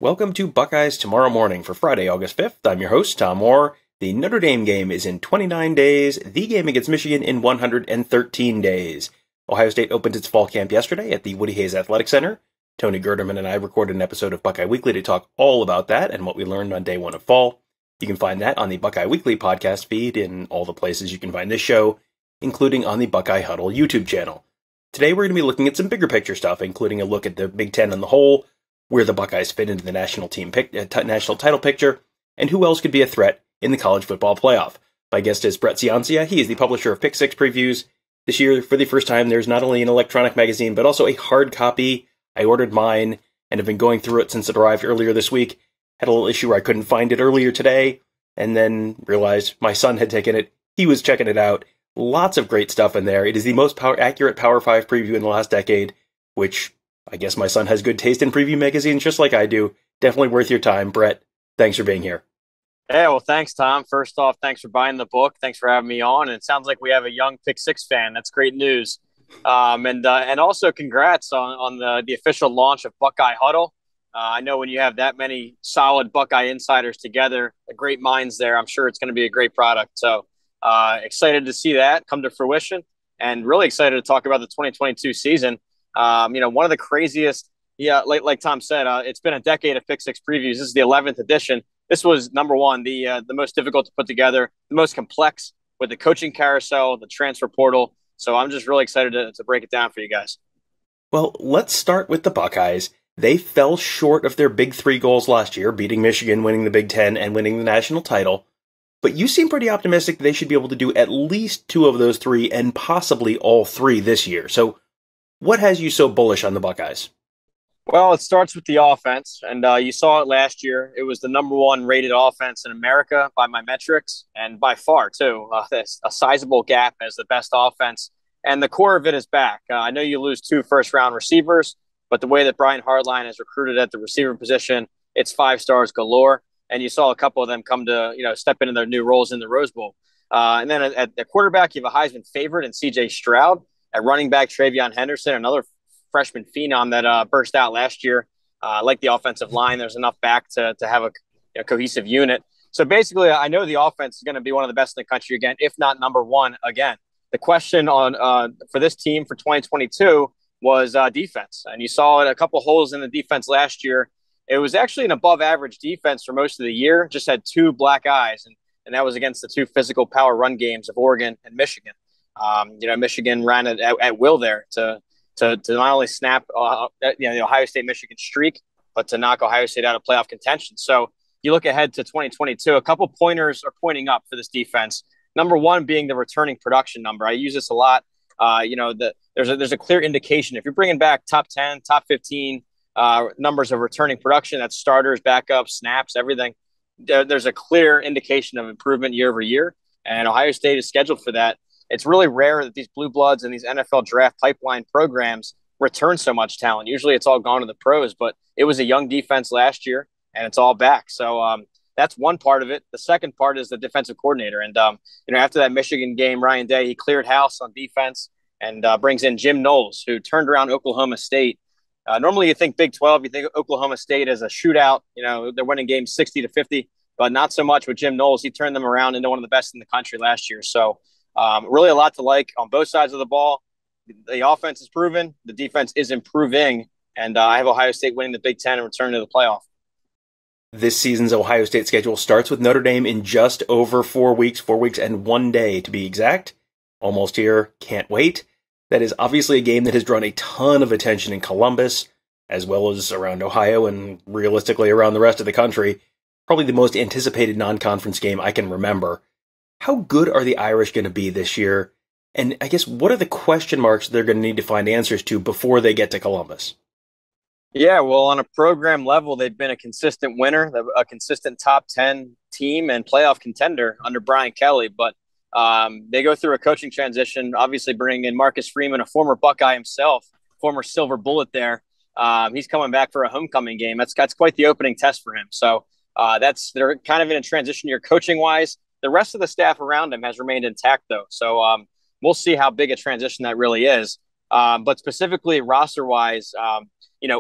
Welcome to Buckeyes Tomorrow Morning for Friday, August 5th. I'm your host, Tom Orr. The Notre Dame game is in 29 days, the game against Michigan in 113 days. Ohio State opened its fall camp yesterday at the Woody Hayes Athletic Center. Tony Gerderman and I recorded an episode of Buckeye Weekly to talk all about that and what we learned on day one of fall. You can find that on the Buckeye Weekly podcast feed in all the places you can find this show, including on the Buckeye Huddle YouTube channel. Today we're going to be looking at some bigger picture stuff, including a look at the Big Ten on the whole, where the Buckeyes fit into the national title picture, and who else could be a threat in the college football playoff. My guest is Brett Ciancia. He is the publisher of Pick 6 Previews. This year, for the first time, there's not only an electronic magazine, but also a hard copy. I ordered mine and have been going through it since it arrived earlier this week. Had a little issue where I couldn't find it earlier today, and then realized my son had taken it. He was checking it out. Lots of great stuff in there. It is the most accurate Power 5 preview in the last decade, which I guess my son has good taste in preview magazines just like I do. Definitely worth your time. Brett, thanks for being here. Yeah, well, thanks, Tom. First off, thanks for buying the book. Thanks for having me on. And it sounds like we have a young Pick 6 fan. That's great news. And also congrats on the official launch of Buckeye Huddle. I know when you have that many solid Buckeye insiders together, great minds there, I'm sure it's going to be a great product. So excited to see that come to fruition and really excited to talk about the 2022 season. One of the craziest, like Tom said, it's been a decade of Pick 6 previews. This is the 11th edition. This was number one, the most difficult to put together, the most complex with the coaching carousel, the transfer portal. So I'm just really excited to break it down for you guys. Well, let's start with the Buckeyes. They fell short of their big three goals last year, beating Michigan, winning the Big Ten, and winning the national title. But you seem pretty optimistic they should be able to do at least two of those three and possibly all three this year. So what has you so bullish on the Buckeyes? Well, it starts with the offense, and you saw it last year. It was the number one rated offense in America by my metrics, and by far, too. There's a sizable gap as the best offense, and the core of it is back. I know you lose two first-round receivers, but the way that Brian Hartline has recruited at the receiver position, it's 5 stars galore, and you saw a couple of them come to step into their new roles in the Rose Bowl. And then at the quarterback, you have a Heisman favorite in C.J. Stroud. At running back, Travion Henderson, another freshman phenom that burst out last year. Like the offensive line, there's enough back to have a cohesive unit. So basically, I know the offense is going to be one of the best in the country again, if not number one again. The question for this team for 2022 was defense. And you saw a couple holes in the defense last year. It was actually an above-average defense for most of the year, just had 2 black eyes, and that was against the 2 physical power run games of Oregon and Michigan. Michigan ran it at will there to not only snap the Ohio State-Michigan streak, but to knock Ohio State out of playoff contention. So you look ahead to 2022, a couple pointers are pointing up for this defense. Number one being the returning production number. I use this a lot. There's a clear indication. If you're bringing back top 10, top 15 numbers of returning production, that's starters, backups, snaps, everything. There's a clear indication of improvement year over year, and Ohio State is scheduled for that. It's really rare that these blue bloods and these NFL draft pipeline programs return so much talent. Usually it's all gone to the pros, but it was a young defense last year and it's all back. So that's one part of it. The second part is the defensive coordinator. And, after that Michigan game, Ryan Day, he cleared house on defense and brings in Jim Knowles, who turned around Oklahoma State. Normally you think Big 12, you think Oklahoma State as a shootout, they're winning games 60-50, but not so much with Jim Knowles. He turned them around into one of the best in the country last year. So, really a lot to like on both sides of the ball. The offense is proven. The defense is improving. And I have Ohio State winning the Big Ten and returning to the playoff. This season's Ohio State schedule starts with Notre Dame in just over 4 weeks and 1 day to be exact. Almost here. Can't wait. That is obviously a game that has drawn a ton of attention in Columbus, as well as around Ohio and realistically around the rest of the country. Probably the most anticipated non-conference game I can remember. How good are the Irish going to be this year? And I guess what are the question marks they're going to need to find answers to before they get to Columbus? Yeah, well, on a program level, they've been a consistent winner, a consistent top 10 team and playoff contender under Brian Kelly. But they go through a coaching transition, obviously bringing in Marcus Freeman, a former Buckeye himself, former Silver Bullet there. He's coming back for a homecoming game. That's quite the opening test for him. So they're kind of in a transition year coaching-wise. The rest of the staff around him has remained intact, though. So we'll see how big a transition that really is. But specifically roster-wise,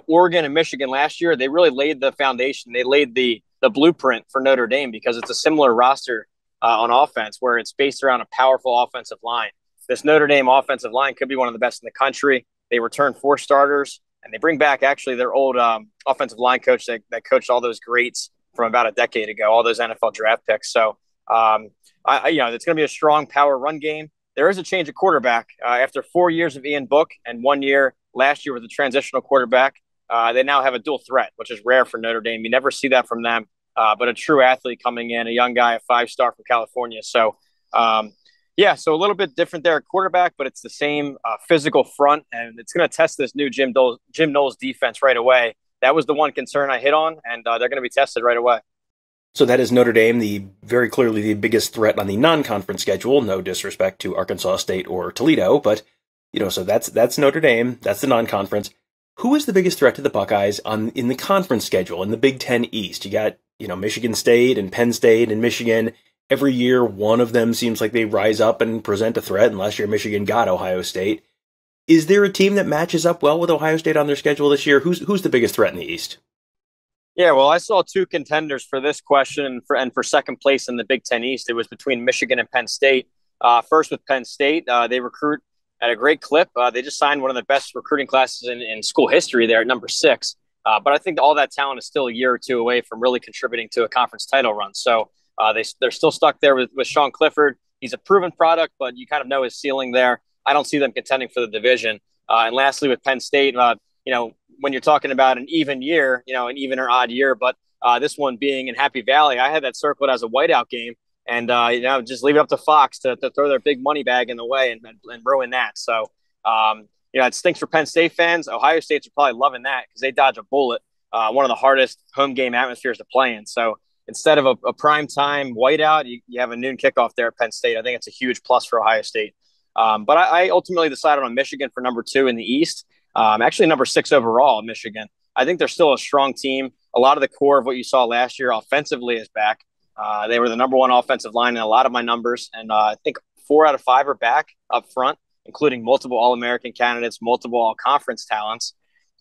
Oregon and Michigan last year, they really laid the foundation. They laid the blueprint for Notre Dame because it's a similar roster on offense where it's based around a powerful offensive line. This Notre Dame offensive line could be one of the best in the country. They return 4 starters, and they bring back actually their old offensive line coach that coached all those greats from about a decade ago, all those NFL draft picks. So, it's going to be a strong power run game. There is a change of quarterback after 4 years of Ian Book and 1 year last year with a transitional quarterback. They now have a dual threat, which is rare for Notre Dame. You never see that from them, but a true athlete coming in, a young guy, a 5-star from California. So, so a little bit different there at quarterback, but it's the same physical front, and it's going to test this new Jim Knowles defense right away. That was the one concern I hit on, and they're going to be tested right away. So that is Notre Dame, very clearly the biggest threat on the non-conference schedule. No disrespect to Arkansas State or Toledo, but so that's Notre Dame. That's the non-conference. Who is the biggest threat to the Buckeyes in the conference schedule in the Big Ten East? You got Michigan State and Penn State and Michigan. Every year, one of them seems like they rise up and present a threat. And last year, Michigan got Ohio State. Is there a team that matches up well with Ohio State on their schedule this year? Who's the biggest threat in the East? Yeah, well, I saw 2 contenders for this question and for second place in the Big Ten East. It was between Michigan and Penn State. First with Penn State, they recruit at a great clip. They just signed one of the best recruiting classes in school history there at number 6. But I think all that talent is still a year or 2 away from really contributing to a conference title run. So they're still stuck there with Sean Clifford. He's a proven product, but you kind of know his ceiling there. I don't see them contending for the division. And lastly, with Penn State, when you're talking about an even year, an even or odd year, but this one being in Happy Valley, I had that circled as a whiteout game, and just leave it up to Fox to throw their big money bag in the way and ruin that. So it stinks for Penn State fans. Ohio State's are probably loving that because they dodge a bullet. One of the hardest home game atmospheres to play in. So instead of a prime time whiteout, you have a noon kickoff there at Penn State. I think it's a huge plus for Ohio State. But I ultimately decided on Michigan for number 2 in the East. Actually number 6 overall, Michigan. I think they're still a strong team. A lot of the core of what you saw last year offensively is back. They were the number 1 offensive line in a lot of my numbers. And I think 4 out of 5 are back up front, including multiple All-American candidates, multiple All-Conference talents.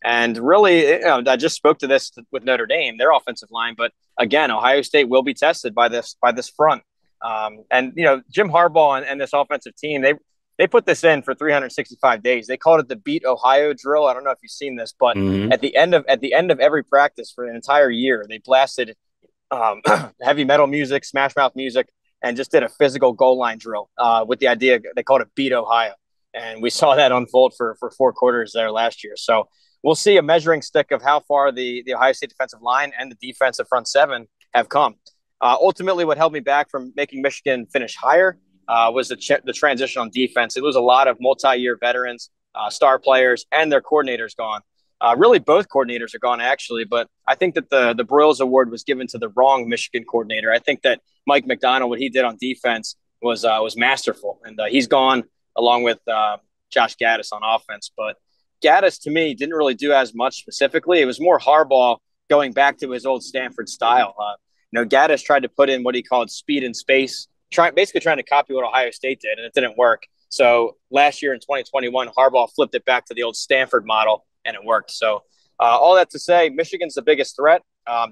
And really, I just spoke to this with Notre Dame, their offensive line. But again, Ohio State will be tested by this front. Jim Harbaugh and this offensive team, they put this in for 365 days. They called it the Beat Ohio drill. I don't know if you've seen this, but at the end of every practice for an entire year, they blasted heavy metal music, Smash Mouth music, and just did a physical goal line drill with the idea. They called it Beat Ohio. And we saw that unfold for 4 quarters there last year. So we'll see a measuring stick of how far the Ohio State defensive line and the defensive front 7 have come. Ultimately, what held me back from making Michigan finish higher was the transition on defense. It was a lot of multi-year veterans, star players, and their coordinators gone. Really, both coordinators are gone, actually. But I think that the Broyles Award was given to the wrong Michigan coordinator. I think that Mike McDonald, what he did on defense was masterful. And he's gone along with Josh Gaddis on offense. But Gaddis, to me, didn't really do as much specifically. It was more Harbaugh going back to his old Stanford style. Gaddis tried to put in what he called speed and space, basically trying to copy what Ohio State did, and it didn't work. So last year in 2021, Harbaugh flipped it back to the old Stanford model, and it worked. So all that to say, Michigan's the biggest threat.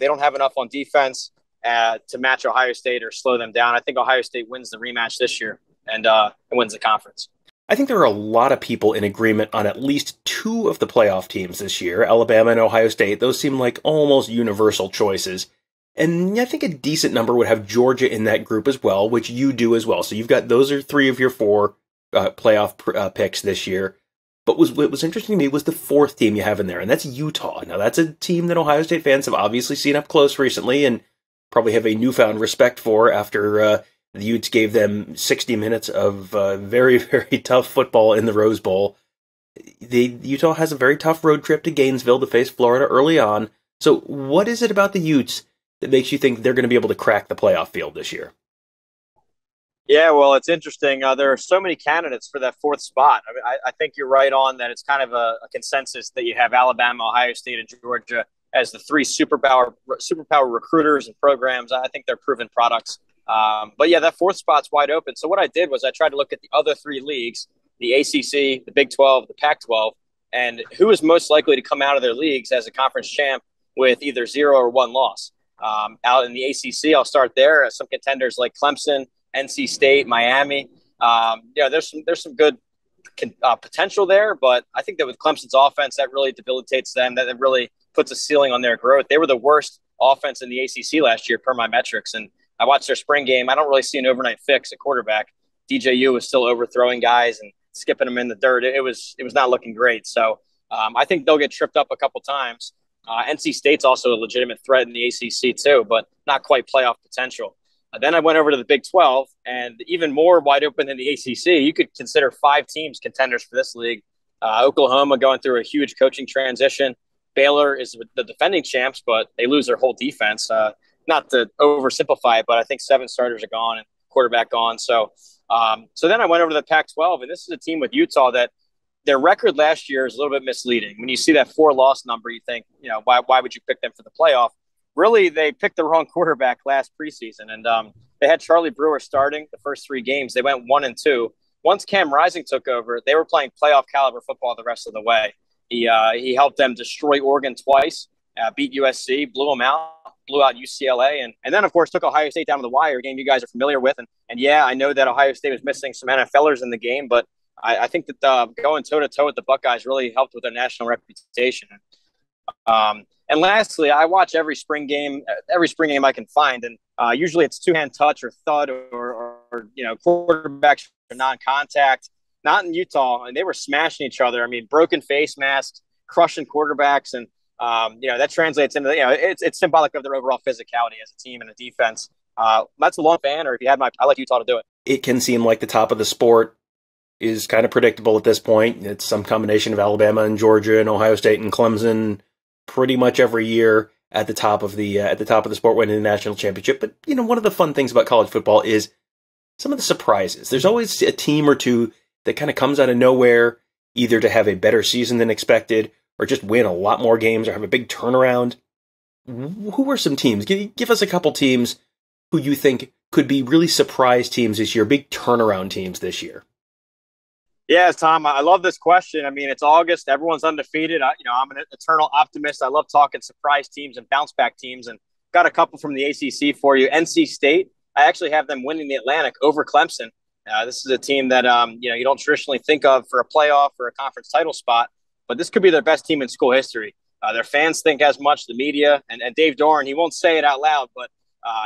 They don't have enough on defense to match Ohio State or slow them down. I think Ohio State wins the rematch this year and wins the conference. I think there are a lot of people in agreement on at least 2 of the playoff teams this year, Alabama and Ohio State. Those seem like almost universal choices. And I think a decent number would have Georgia in that group as well, which you do as well. So you've got those are 3 of your 4 playoff picks this year. But what was interesting to me was the 4th team you have in there, and that's Utah. Now, that's a team that Ohio State fans have obviously seen up close recently and probably have a newfound respect for after the Utes gave them 60 minutes of very, very tough football in the Rose Bowl. Utah has a very tough road trip to Gainesville to face Florida early on. So what is it about the Utes that makes you think they're going to be able to crack the playoff field this year? Yeah, well, it's interesting. There are so many candidates for that 4th spot. I mean, I think you're right on that. It's kind of a consensus that you have Alabama, Ohio State, and Georgia as the 3 superpower recruiters and programs. I think they're proven products. But yeah, that 4th spot's wide open. So what I did was I tried to look at the other 3 leagues, the ACC, the Big 12, the Pac 12, and who is most likely to come out of their leagues as a conference champ with either 0 or 1 loss. Out in the ACC, I'll start there. Some contenders like Clemson, NC State, Miami. There's some good potential there, but I think that with Clemson's offense, that really debilitates them. That really puts a ceiling on their growth. They were the worst offense in the ACC last year per my metrics, and I watched their spring game. I don't really see an overnight fix at quarterback. DJU was still overthrowing guys and skipping them in the dirt. It was not looking great. So I think they'll get tripped up a couple times. NC State's also a legitimate threat in the ACC too, but not quite playoff potential. Then I went over to the Big 12, and even more wide open than the ACC. You could consider 5 teams contenders for this league. Oklahoma going through a huge coaching transition. Baylor is the defending champs, but they lose their whole defense. Not to oversimplify it, but I think 7 starters are gone and quarterback gone. So then I went over to the Pac-12, and this is a team with Utah that their record last year is a little bit misleading. When you see that 4-loss number, you think, why would you pick them for the playoff? Really, they picked the wrong quarterback last preseason, and they had Charlie Brewer starting the first 3 games. They went 1-2. Once Cam Rising took over, they were playing playoff caliber football the rest of the way. He helped them destroy Oregon twice, beat USC, blew them out, blew out UCLA, and then, of course, took Ohio State down to the wire, a game you guys are familiar with. And yeah, I know that Ohio State was missing some NFLers in the game, but I think that going toe-to-toe with the Buckeyes really helped with their national reputation. And lastly, I watch every spring game I can find, and usually it's two-hand touch or thud or quarterbacks or non-contact. Not in Utah, and they were smashing each other. I mean, broken face masks, crushing quarterbacks, and that translates into it's symbolic of their overall physicality as a team and a defense. That's a long fan, or if you had I like Utah to do it. It can seem like the top of the sport is kind of predictable at this point. It's some combination of Alabama and Georgia and Ohio State and Clemson pretty much every year at the top of the sport winning the national championship. But one of the fun things about college football is some of the surprises. There's always a team or two that kind of comes out of nowhere, either to have a better season than expected or just win a lot more games or have a big turnaround. Who are some teams? Give us a couple teams who you think could be really surprise teams this year, big turnaround teams this year. Yeah, Tom, I love this question. I mean, it's August. Everyone's undefeated. I'm an eternal optimist. I love talking surprise teams and bounce back teams, and got a couple from the ACC for you. NC State, I actually have them winning the Atlantic over Clemson. This is a team that, you don't traditionally think of for a playoff or a conference title spot, but this could be their best team in school history. Their fans think as much, the media, and Dave Doran, he won't say it out loud, but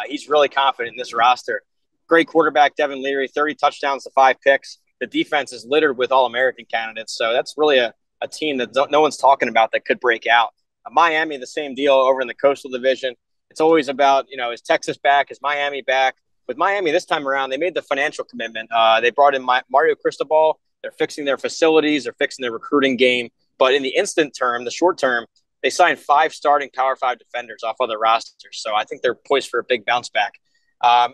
he's really confident in this roster. Great quarterback, Devin Leary, 30 touchdowns to 5 picks. The defense is littered with All-American candidates, so that's really a team that no one's talking about that could break out. Miami, the same deal over in the Coastal Division. It's always about, is Texas back? Is Miami back? With Miami this time around, they made the financial commitment. They brought in Mario Cristobal. They're fixing their facilities. They're fixing their recruiting game. But in the the short term, they signed 5 starting Power 5 defenders off other rosters. So I think they're poised for a big bounce back.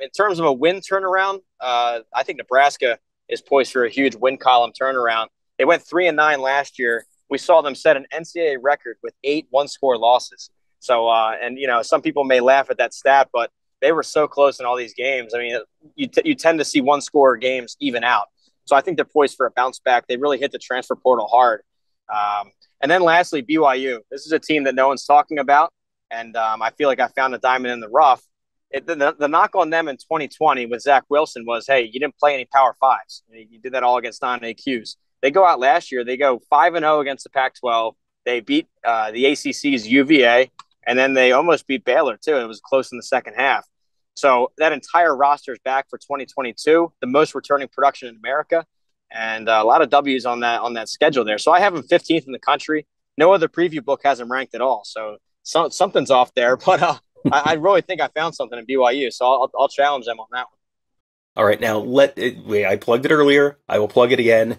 In terms of a win turnaround, I think Nebraska is poised for a huge win column turnaround. They went 3-9 last year. We saw them set an NCAA record with 8 one-score losses. So, some people may laugh at that stat, but they were so close in all these games. I mean, you tend to see one-score games even out. So I think they're poised for a bounce back. They really hit the transfer portal hard. And then lastly, BYU. This is a team that no one's talking about, and I feel like I found a diamond in the rough. The knock on them in 2020 with Zach Wilson was, hey, you didn't play any Power 5s. You did that all against non-AQs. They go out last year. They go 5-0 against the Pac-12. They beat the ACC's UVA, and then they almost beat Baylor, too. It was close in the second half. So that entire roster is back for 2022, the most returning production in America, and a lot of W's on that schedule there. So I have them 15th in the country. No other preview book has them ranked at all. So something's off there, but I really think I found something in BYU, so I'll challenge them on that one. All right, now I plugged it earlier. I will plug it again.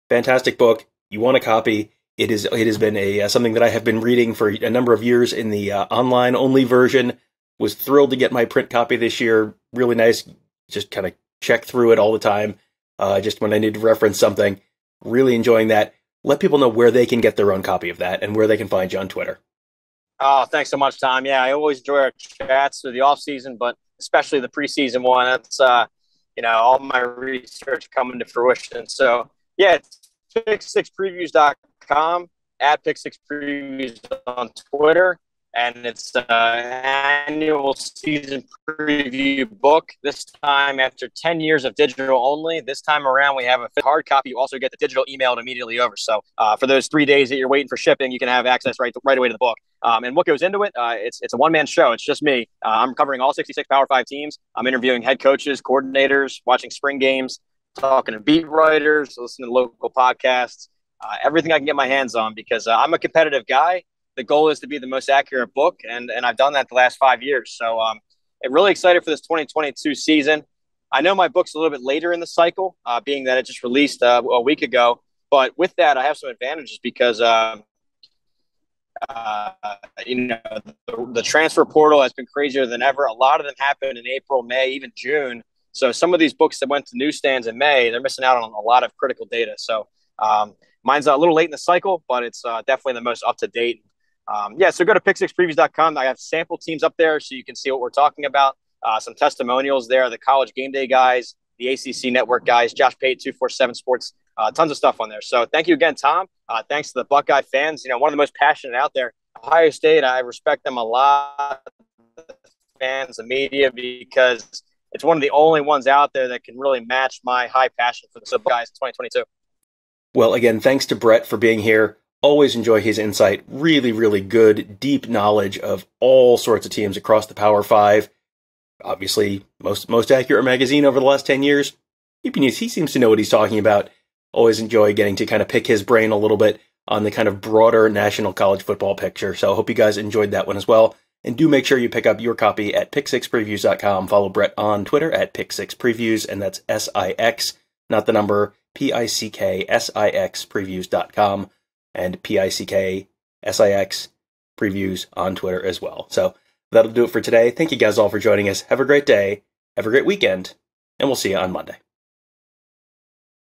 Fantastic book. You want a copy? It has been something that I have been reading for a number of years in the online only version. Was thrilled to get my print copy this year. Really nice. Just kind of check through it all the time. Just when I need to reference something. Really enjoying that. Let people know where they can get their own copy of that and where they can find you on Twitter. Oh, thanks so much, Tom. Yeah, I always enjoy our chats through the off season, but especially the preseason one. That's all my research coming to fruition. So yeah, it's pick6previews.com. at Pick Six Previews on Twitter. And it's an annual season preview book. This time, after 10 years of digital only, this time around we have a hard copy. You also get the digital emailed immediately over. So for those 3 days that you're waiting for shipping, you can have access right away to the book. And what goes into it, it's a one-man show. It's just me. I'm covering all 66 Power 5 teams. I'm interviewing head coaches, coordinators, watching spring games, talking to beat writers, listening to local podcasts, everything I can get my hands on, because I'm a competitive guy. The goal is to be the most accurate book, and I've done that the last 5 years. So I'm really excited for this 2022 season. I know my book's a little bit later in the cycle, being that it just released a week ago. But with that, I have some advantages because, the transfer portal has been crazier than ever. A lot of them happened in April, May, even June. So some of these books that went to newsstands in May, they're missing out on a lot of critical data. So mine's a little late in the cycle, but it's definitely the most up-to-date. So go to pick6previews.com. I have sample teams up there so you can see what we're talking about. Some testimonials there, the College Game Day guys, the ACC Network guys, Josh Pate, 247 Sports, tons of stuff on there. So thank you again, Tom. Thanks to the Buckeye fans. One of the most passionate out there. Ohio State, I respect them a lot, the fans, the media, because it's one of the only ones out there that can really match my high passion for the Buckeyes in 2022. Well, again, thanks to Brett for being here. Always enjoy his insight. Really, really good, deep knowledge of all sorts of teams across the Power 5. Obviously, most accurate magazine over the last 10 years. He seems to know what he's talking about. Always enjoy getting to kind of pick his brain a little bit on the kind of broader national college football picture. So I hope you guys enjoyed that one as well. And do make sure you pick up your copy at pick6previews.com. Follow Brett on Twitter at pick6previews, and that's SIX, not the number, PICKSIX previews.com. And PICKSIX previews on Twitter as well. So that'll do it for today. Thank you guys all for joining us. Have a great day. Have a great weekend. And we'll see you on Monday.